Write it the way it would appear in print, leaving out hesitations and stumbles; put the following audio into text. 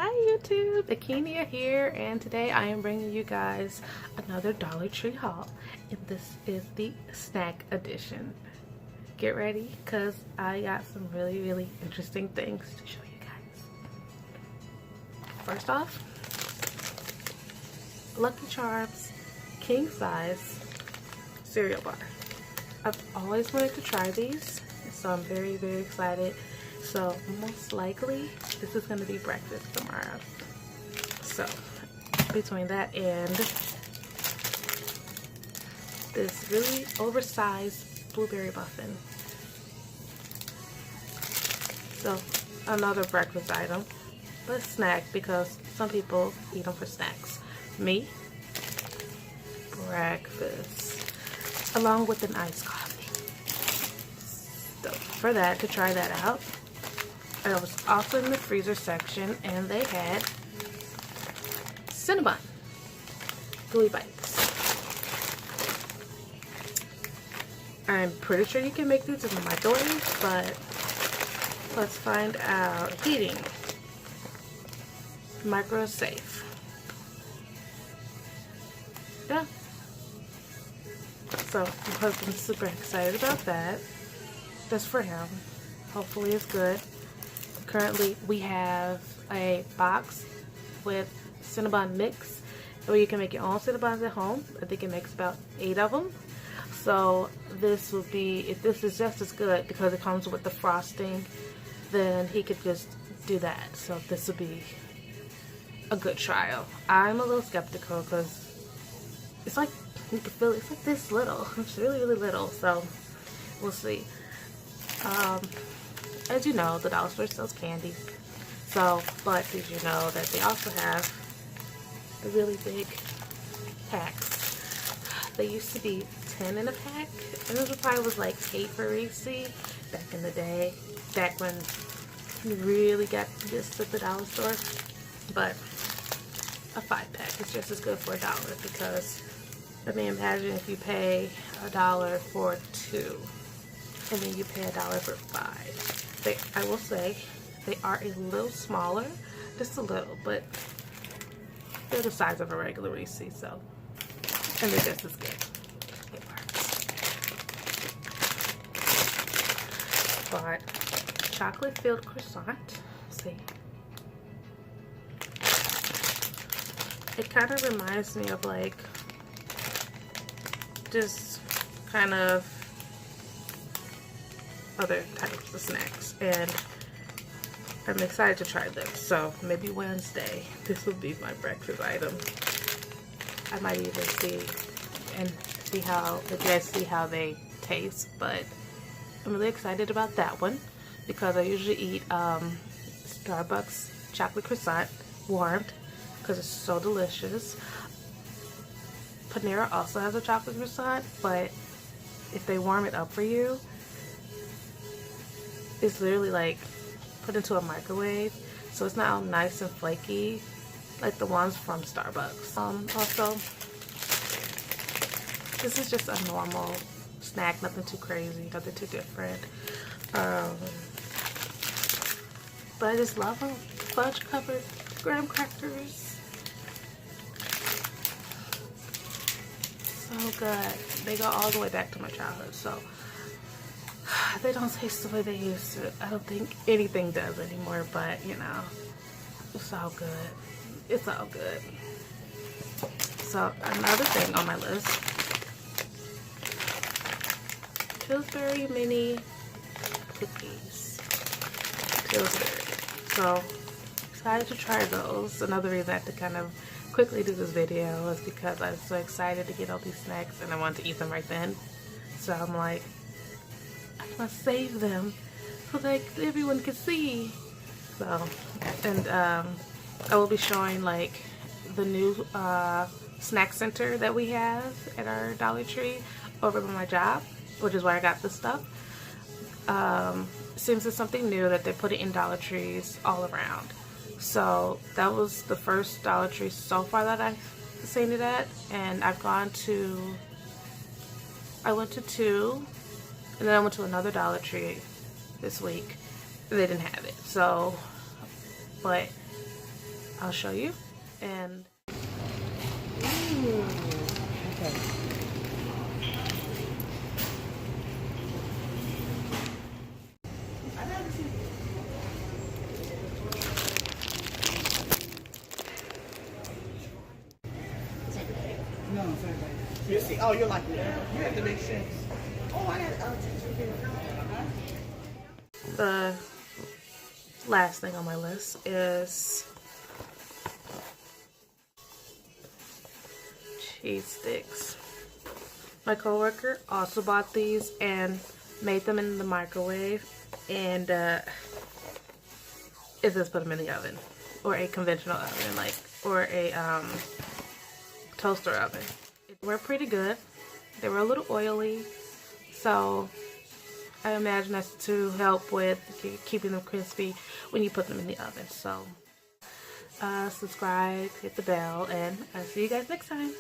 Hi YouTube, Akinia here, and today I am bringing you guys another Dollar Tree haul, and this is the snack edition. Get ready, because I got some really interesting things to show you guys. First off, Lucky Charms king size cereal bar. I've always wanted to try these, so I'm very excited. So most likely this is going to be breakfast tomorrow. So between that and this really oversized blueberry muffin, so another breakfast item, but snack because some people eat them for snacks. Me, breakfast along with an iced coffee. So for that, to try that out, I was also in the freezer section, and they had Cinnabon gooey bites. I'm pretty sure you can make these in the microwave, but let's find out. Heating, micro safe. Yeah. So my husband's super excited about that. Just for him. Hopefully it's good. Currently we have a box with Cinnabon mix where you can make your own Cinnabons at home. I think it makes about 8 of them. So this will be, if this is just as good because it comes with the frosting, then he could just do that. So this will be a good trial. I'm a little skeptical because it's like, you can feel it, it's like this little. It's really little, so we'll see. As you know, the dollar store sells candy. So, but did you know that they also have the really big packs? They used to be 10 in a pack, and this probably was like 8 for Reese back in the day, back when you really got this at the dollar store. But a 5-pack is just as good for $1 because, I mean, imagine if you pay $1 for 2, and then you pay $1 for 5. I will say they are a little smaller, just a little, but they're the size of a regular Reese, so, and they're just as good. It works. But chocolate filled croissant. Let's see. It kind of reminds me of like just kind of other types of snacks, and I'm excited to try them. So maybe Wednesday this will be my breakfast item. I might even see how you guys see how they taste, but I'm really excited about that one because I usually eat Starbucks chocolate croissant warmed because it's so delicious. Panera also has a chocolate croissant, but if they warm it up for you, it's literally like put into a microwave, so it's not all nice and flaky like the ones from Starbucks. Also, this is just a normal snack, nothing too crazy, nothing too different. But I just love them. Fudge covered graham crackers. So good. They go all the way back to my childhood, so they don't taste the way they used to. I don't think anything does anymore, but you know, it's all good. It's all good. So another thing on my list, Pillsbury mini cookies. Pillsbury. So excited to try those. Another reason I had to kind of quickly do this video is because I was so excited to get all these snacks and I wanted to eat them right then. So I'm like, I must save them so that everyone can see. So, and I will be showing like the new snack center that we have at our Dollar Tree over by my job, which is where I got this stuff. Since it's something new that they're putting in Dollar Trees all around. So that was the first Dollar Tree so far that I've seen it at, and I went to 2, and then I went to another Dollar Tree this week. They didn't have it. So, but I'll show you. And ooh, okay. No, sorry. You see, oh, you're like, you have to make sense. Oh, I got the last thing on my list is cheese sticks. My coworker also bought these and made them in the microwave, and it just put them in the oven, or a conventional oven, like, or a toaster oven. They were pretty good. They were a little oily, so I imagine that's to help with keeping them crispy when you put them in the oven. So subscribe, hit the bell, and I'll see you guys next time.